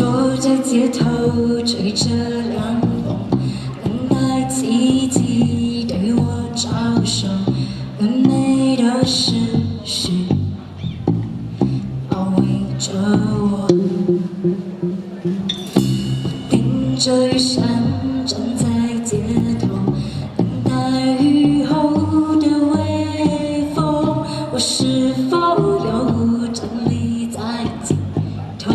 走在街头，吹着凉风，等待奇迹对我招手。完美的事实包围着我，我顶着雨伞站在街头，等待雨后的微风。我是否又站立在尽头？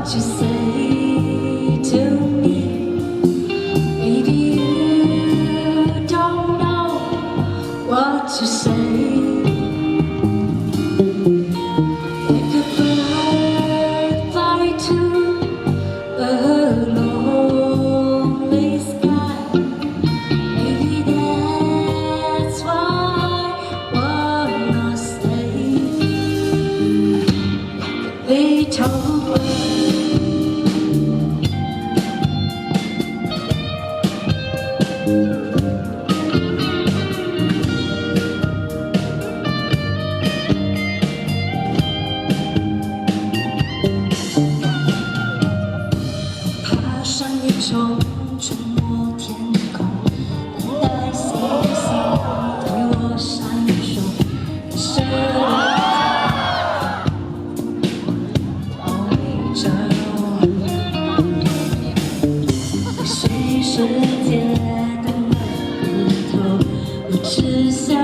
To say to me, baby, you don't know what to say. Like a bird fly to a lonely sky. Maybe that's why I wanna stay. Little bird. 爬上云层，触摸天空，等待星星对我闪烁。是包围着我，随世界的每个头，我只想。